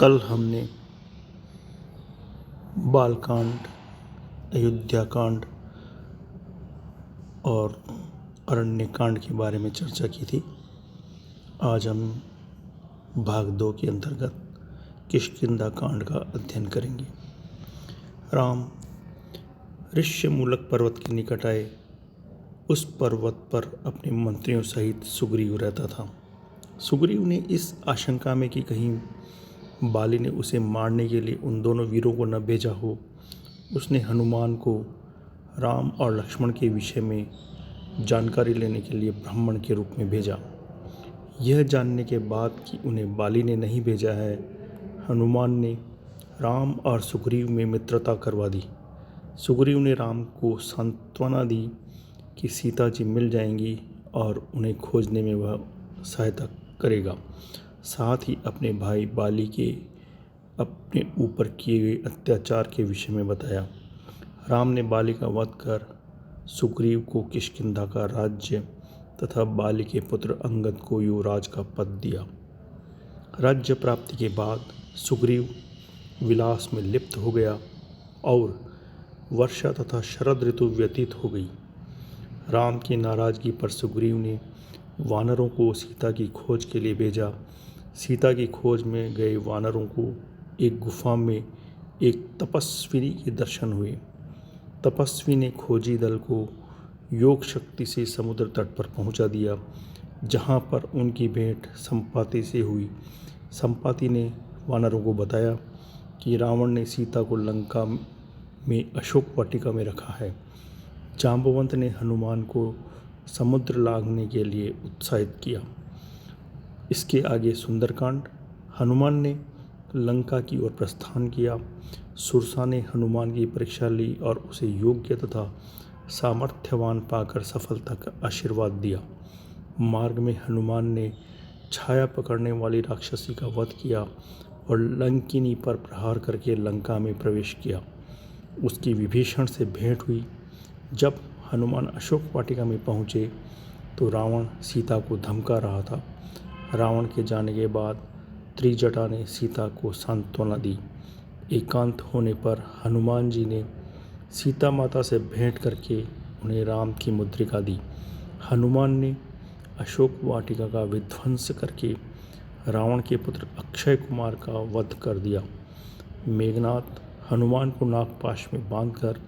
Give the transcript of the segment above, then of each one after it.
कल हमने बालकांड, अयोध्या कांड और अरण्य कांड के बारे में चर्चा की थी। आज हम भाग 2 के अंतर्गत किष्किंधा कांड का अध्ययन करेंगे। राम ऋष्यमूलक पर्वत के निकट आए। उस पर्वत पर अपने मंत्रियों सहित सुग्रीव रहता था। सुग्रीव ने इस आशंका में कि कहीं बाली ने उसे मारने के लिए उन दोनों वीरों को न भेजा हो, उसने हनुमान को राम और लक्ष्मण के विषय में जानकारी लेने के लिए ब्राह्मण के रूप में भेजा। यह जानने के बाद कि उन्हें बाली ने नहीं भेजा है, हनुमान ने राम और सुग्रीव में मित्रता करवा दी। सुग्रीव ने राम को सांत्वना दी कि सीता जी मिल जाएंगी और उन्हें खोजने में वह सहायता करेगा। साथ ही अपने भाई बाली के अपने ऊपर किए गए अत्याचार के विषय में बताया। राम ने बाली का वध कर सुग्रीव को किष्किंधा का राज्य तथा बाली के पुत्र अंगद को युवराज का पद दिया। राज्य प्राप्ति के बाद सुग्रीव विलास में लिप्त हो गया और वर्षा तथा शरद ऋतु व्यतीत हो गई। राम की नाराजगी पर सुग्रीव ने वानरों को सीता की खोज के लिए भेजा। सीता की खोज में गए वानरों को एक गुफा में एक तपस्विनी के दर्शन हुए। तपस्वी ने खोजी दल को योग शक्ति से समुद्र तट पर पहुंचा दिया, जहां पर उनकी भेंट संपाति से हुई। संपाति ने वानरों को बताया कि रावण ने सीता को लंका में अशोक वाटिका में रखा है। जांबवंत ने हनुमान को समुद्र लांघने के लिए उत्साहित किया। इसके आगे सुंदरकांड। हनुमान ने लंका की ओर प्रस्थान किया। सुरसा ने हनुमान की परीक्षा ली और उसे योग्य तथा सामर्थ्यवान पाकर सफलता का आशीर्वाद दिया। मार्ग में हनुमान ने छाया पकड़ने वाली राक्षसी का वध किया और लंकिनी पर प्रहार करके लंका में प्रवेश किया। उसकी विभीषण से भेंट हुई। जब हनुमान अशोक वाटिका में पहुँचे तो रावण सीता को धमका रहा था। रावण के जाने के बाद त्रिजटा ने सीता को सांत्वना दी। एकांत होने पर हनुमान जी ने सीता माता से भेंट करके उन्हें राम की मुद्रिका दी। हनुमान ने अशोक वाटिका का विध्वंस करके रावण के पुत्र अक्षय कुमार का वध कर दिया। मेघनाथ हनुमान को नागपाश में बांधकर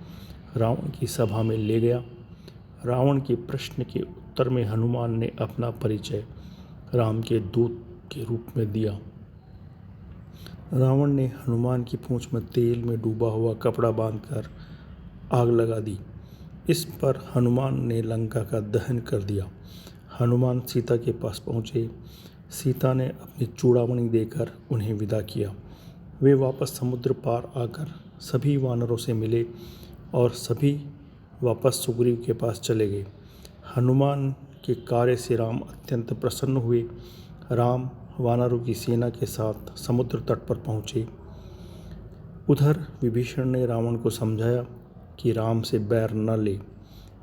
रावण की सभा में ले गया। रावण के प्रश्न के उत्तर में हनुमान ने अपना परिचय राम के दूत के रूप में दिया। रावण ने हनुमान की पूंछ में तेल में डूबा हुआ कपड़ा बांधकर आग लगा दी। इस पर हनुमान ने लंका का दहन कर दिया। हनुमान सीता के पास पहुँचे। सीता ने अपनी चूड़ामणि देकर उन्हें विदा किया। वे वापस समुद्र पार आकर सभी वानरों से मिले और सभी वापस सुग्रीव के पास चले गए। हनुमान के कार्य से राम अत्यंत प्रसन्न हुए। राम वानरों की सेना के साथ समुद्र तट पर पहुँचे। उधर विभीषण ने रावण को समझाया कि राम से बैर न ले।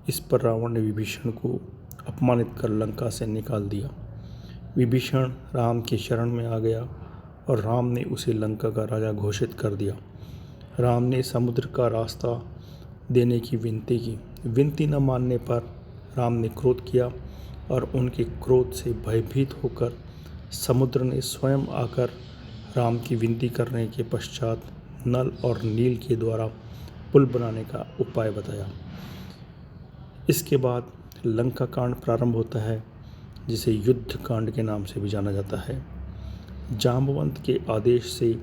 इस पर रावण ने विभीषण को अपमानित कर लंका से निकाल दिया। विभीषण राम की शरण में आ गया और राम ने उसे लंका का राजा घोषित कर दिया। राम ने समुद्र का रास्ता देने की विनती की। विनती न मानने पर राम ने क्रोध किया और उनके क्रोध से भयभीत होकर समुद्र ने स्वयं आकर राम की विनती करने के पश्चात नल और नील के द्वारा पुल बनाने का उपाय बताया। इसके बाद लंका कांड प्रारंभ होता है, जिसे युद्ध कांड के नाम से भी जाना जाता है। जांबवंत के आदेश से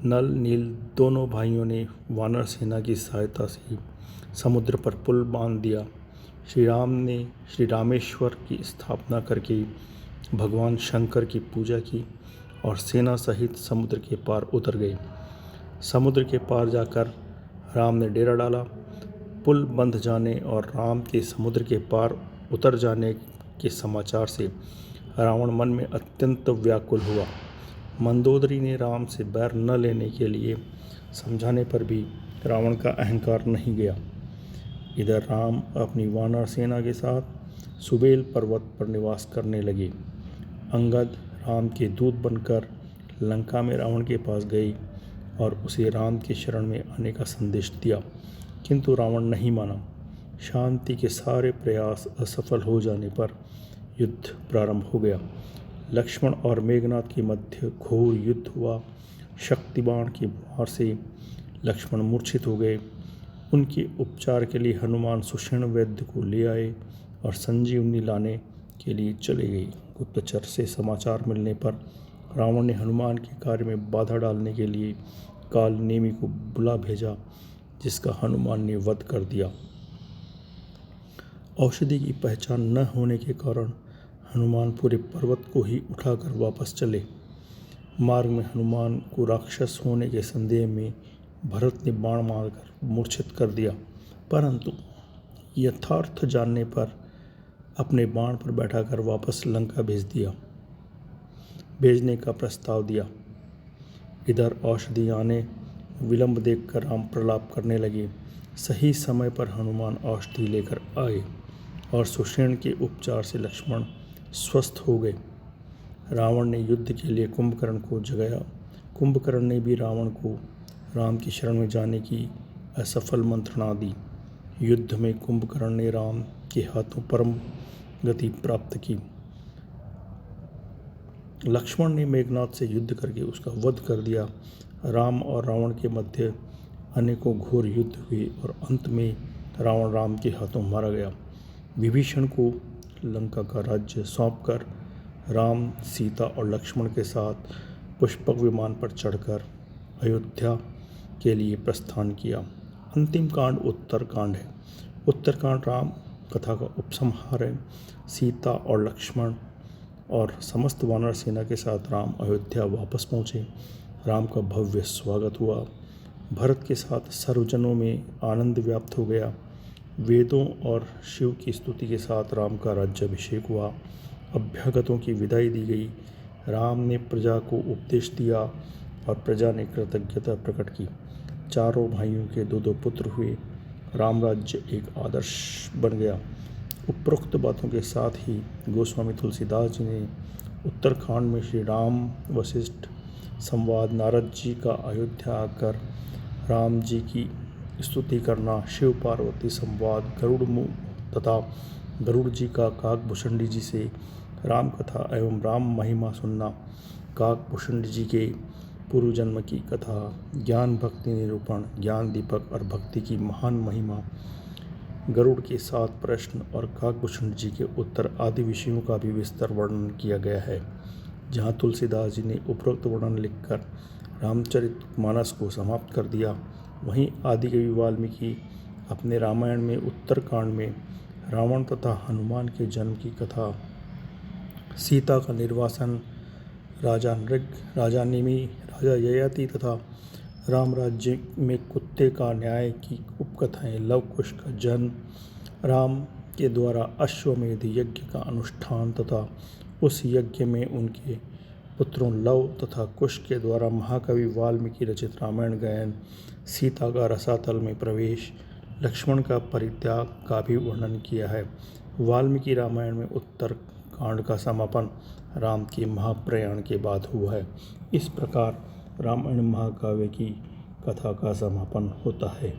नल नील दोनों भाइयों ने वानर सेना की सहायता से समुद्र पर पुल बांध दिया। श्री राम ने श्री रामेश्वर की स्थापना करके भगवान शंकर की पूजा की और सेना सहित समुद्र के पार उतर गए। समुद्र के पार जाकर राम ने डेरा डाला। पुल बंध जाने और राम के समुद्र के पार उतर जाने के समाचार से रावण मन में अत्यंत व्याकुल हुआ। मंदोदरी ने राम से बैर न लेने के लिए समझाने पर भी रावण का अहंकार नहीं गया। इधर राम अपनी वानर सेना के साथ सुबेल पर्वत पर निवास करने लगे। अंगद राम के दूत बनकर लंका में रावण के पास गए और उसे राम के शरण में आने का संदेश दिया, किंतु रावण नहीं माना। शांति के सारे प्रयास असफल हो जाने पर युद्ध प्रारंभ हो गया। लक्ष्मण और मेघनाथ के मध्य घोर युद्ध हुआ। शक्तिबाण की वार से लक्ष्मण मूर्छित हो गए। उनके उपचार के लिए हनुमान सुषेण वैद्य को ले आए और संजीवनी लाने के लिए चले गए। गुप्तचर से समाचार मिलने पर रावण ने हनुमान के कार्य में बाधा डालने के लिए काल नेमी को बुला भेजा, जिसका हनुमान ने वध कर दिया। औषधि की पहचान न होने के कारण हनुमान पूरे पर्वत को ही उठाकर वापस चले। मार्ग में हनुमान को राक्षस होने के संदेह में भरत ने बाण मारकर मूर्छित कर दिया, परंतु यथार्थ जानने पर अपने बाण पर बैठाकर वापस लंका भेजने का प्रस्ताव दिया। इधर औषधि आने विलंब देखकर राम प्रलाप करने लगे। सही समय पर हनुमान औषधि लेकर आए और सुषेण के उपचार से लक्ष्मण स्वस्थ हो गए। रावण ने युद्ध के लिए कुंभकर्ण को जगाया। कुंभकर्ण ने भी रावण को राम की शरण में जाने की असफल मंत्रणा दी। युद्ध में कुंभकर्ण ने राम के हाथों परम गति प्राप्त की। लक्ष्मण ने मेघनाथ से युद्ध करके उसका वध कर दिया। राम और रावण के मध्य अनेकों घोर युद्ध हुए और अंत में रावण राम के हाथों मारा गया। विभीषण को लंका का राज्य सौंपकर राम, सीता और लक्ष्मण के साथ पुष्पक विमान पर चढ़कर अयोध्या के लिए प्रस्थान किया। अंतिम कांड उत्तरकांड है। उत्तरकांड राम कथा का उपसंहार है। सीता और लक्ष्मण और समस्त वानर सेना के साथ राम अयोध्या वापस पहुँचे। राम का भव्य स्वागत हुआ। भरत के साथ सर्वजनों में आनंद व्याप्त हो गया। वेदों और शिव की स्तुति के साथ राम का राज्याभिषेक हुआ। अभ्यागतों की विदाई दी गई। राम ने प्रजा को उपदेश दिया और प्रजा ने कृतज्ञता प्रकट की। चारों भाइयों के दो दो पुत्र हुए। राम राज्य एक आदर्श बन गया। उपरोक्त बातों के साथ ही गोस्वामी तुलसीदास जी ने उत्तरकांड में श्री राम वशिष्ठ संवाद, नारद जी का अयोध्या आकर राम जी की स्तुति करना, शिव पार्वती संवाद, गरुड़ मुख तथा गरुड़ जी का काकभूषणी जी से राम कथा एवं राम महिमा सुनना, काकभूषणी जी के पूर्व जन्म की कथा, ज्ञान भक्ति निरूपण, ज्ञान दीपक और भक्ति की महान महिमा, गरुड़ के 7 प्रश्न और काकभूषणी जी के उत्तर आदि विषयों का भी विस्तार वर्णन किया गया है। जहाँ तुलसीदास जी ने उपरोक्त वर्णन लिखकर रामचरितमानस को समाप्त कर दिया, वहीं आदिकवि वाल्मीकि अपने रामायण में उत्तरकांड में रावण तथा हनुमान के जन्म की कथा, सीता का निर्वासन, राजा नृग, राजा नेमि, राजा ययाति तथा राम राज्य में कुत्ते का न्याय की उपकथाएं, लव कुश का जन्म, राम के द्वारा अश्वमेध यज्ञ का अनुष्ठान तथा उस यज्ञ में उनके पुत्रों लव तथा कुश के द्वारा महाकवि वाल्मीकि रचित रामायण गायन, सीता का रसातल में प्रवेश, लक्ष्मण का परित्याग का भी वर्णन किया है। वाल्मीकि रामायण में उत्तर कांड का समापन राम के महाप्रयाण के बाद हुआ है। इस प्रकार रामायण महाकाव्य की कथा का समापन होता है।